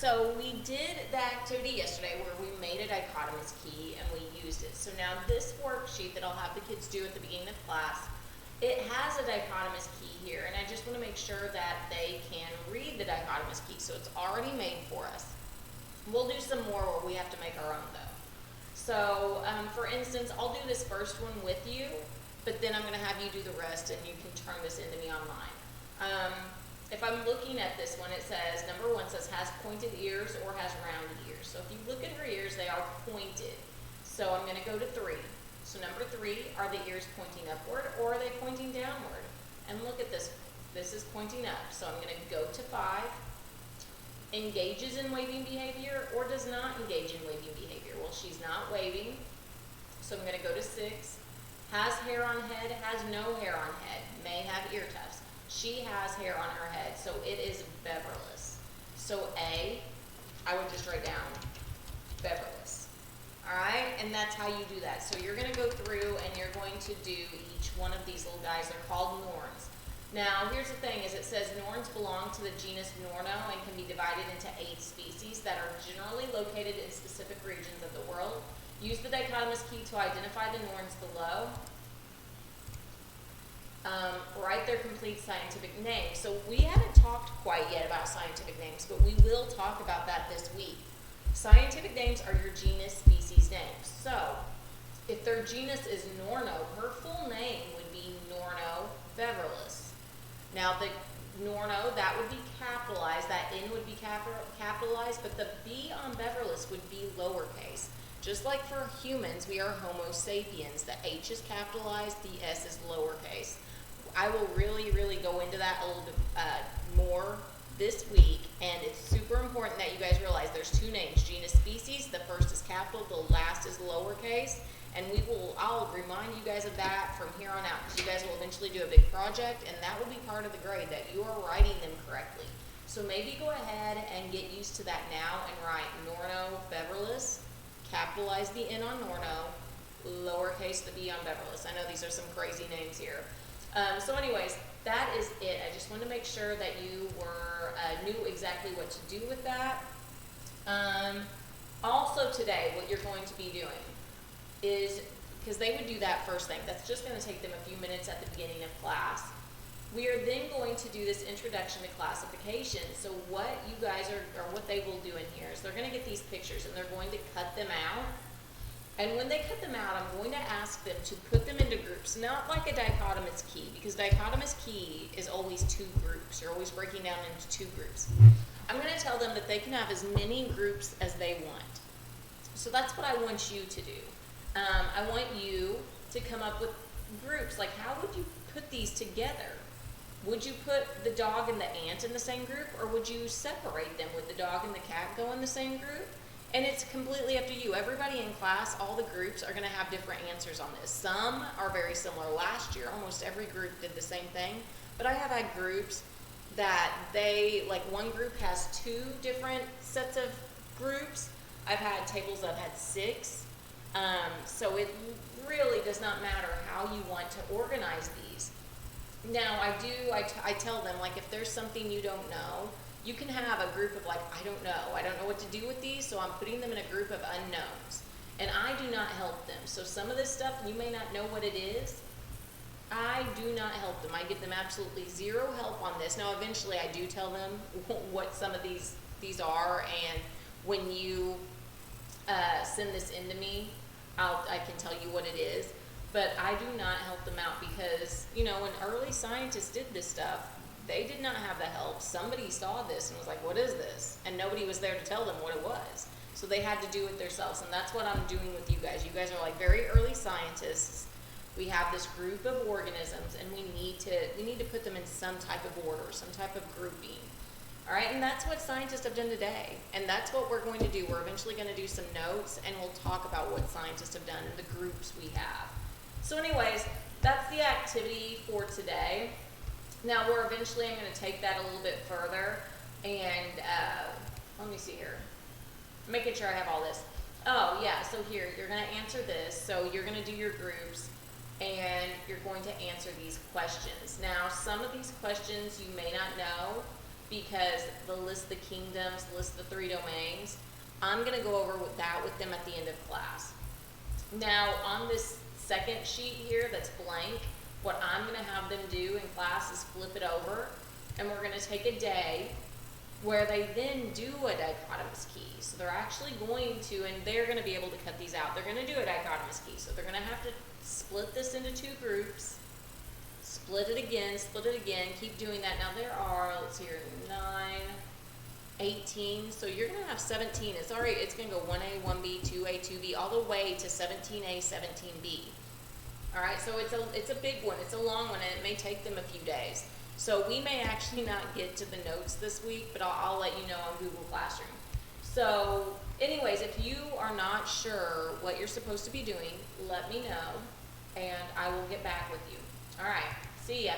so we did the activity yesterday where we made a dichotomous key and we used it. So now this worksheet that I'll have the kids do at the beginning of class, it has a dichotomous key here, and I just want to make sure that they can read the dichotomous key. So it's already made for us. We'll do some more where we have to make our own though. So for instance, I'll do this first one with you, but then I'm going to have you do the rest and you can turn this into me online. If I'm looking at this one, it says, number one says has pointed ears or has rounded ears. So if you look at her ears, they are pointed. So I'm going to go to 3. So number 3, are the ears pointing upward or are they pointing downward? And look at this. This is pointing up. So I'm going to go to 5. Engages in waving behavior or does not engage in waving behavior? Well, she's not waving. So I'm going to go to 6. Has hair on head, has no hair on head, may have ear tufts. She has hair on her head, so it is Beverless. So A, I would just write down Beverless. All right, and that's how you do that. So you're going to go through and you're going to do each one of these little guys. They're called norns. Now, here's the thing, is it says norns belong to the genus Norno and can be divided into 8 species that are generally located in specific regions of the world. Use the dichotomous key to identify the norns below. Write their complete scientific name. So we haven't talked quite yet about scientific names, but we will talk about that this week. Scientific names are your genus species names. So if their genus is Norno, her full name would be Norno beverless. Now the Norno, that would be capitalized, that N would be capitalized, but the B on beverless would be lowercase. Just like for humans, we are Homo sapiens. The H is capitalized, the S is lowercase. I will really go into that a little bit more this week, and it's super important that you guys realize there's 2 names, genus species. The first is capital, the last is lowercase, and I'll remind you guys of that from here on out, because you guys will eventually do a big project, and that will be part of the grade, that you are writing them correctly. So maybe go ahead and get used to that now and write Norno beverless, capitalize the N on Norno, lowercase the B on beverless. I know these are some crazy names here. So anyways, that is it. I just wanted to make sure that you knew exactly what to do with that. Also today, what you're going to be doing is, because they would do that first thing, that's just going to take them a few minutes at the beginning of class. We are then going to do this introduction to classification. So what you guys or what they will do in here is they're going to get these pictures and they're going to cut them out. And when they cut them out, I'm going to ask them to put them into groups, not like a dichotomous key, because dichotomous key is always 2 groups. You're always breaking down into 2 groups. I'm going to tell them that they can have as many groups as they want. So that's what I want you to do. I want you to come up with groups. Like, how would you put these together? Would you put the dog and the ant in the same group, or would you separate them? Would the dog and the cat go in the same group? And it's completely up to you. Everybody in class, all the groups are going to have different answers on this. Some are very similar. Last year, almost every group did the same thing. But I have had groups that one group has 2 different sets of groups. I've had tables that have had 6. So it really does not matter how you want to organize these. Now, I tell them, like, if there's something you don't know, you can have a group of, like, I don't know what to do with these, so I'm putting them in a group of unknowns. And I do not help them. So some of this stuff, you may not know what it is. I do not help them. I give them absolutely 0 help on this. Now, eventually, I do tell them what some of these are, and when you send this in to me, I can tell you what it is. But I do not help them out because, when early scientists did this stuff, they did not have the help. Somebody saw this and was like, what is this? And nobody was there to tell them what it was. So they had to do it themselves, and that's what I'm doing with you guys. You guys are like very early scientists. We have this group of organisms, and we need to put them in some type of order, some type of grouping. All right, and that's what scientists have done today, and that's what we're going to do. We're eventually going to do some notes, and we'll talk about what scientists have done and the groups we have. So anyways, that's the activity for today. Now, I'm going to take that a little bit further, and let me see here. Making sure I have all this. Oh, yeah, so here, you're going to answer this. So you're going to do your groups, and you're going to answer these questions. Now, some of these questions you may not know because the list the kingdoms, list the 3 domains. I'm gonna go over that with them at the end of class. Now, on this second sheet here that's blank, what I'm gonna have them do in class is flip it over, and we're gonna take a day where they then do a dichotomous key. So they're actually going to, and they're gonna be able to cut these out, they're gonna do a dichotomous key. So they're gonna have to split this into 2 groups, split it again, keep doing that. Now there are, let's see here, 9, 18, so you're gonna have 17. It's already, it's gonna go 1A, 1B, 2A, 2B, all the way to 17A, 17B. All right, so it's a big one, it's a long one, and it may take them a few days. So we may actually not get to the notes this week, but I'll let you know on Google Classroom. So anyways, if you are not sure what you're supposed to be doing, let me know, and I will get back with you. All right, see ya.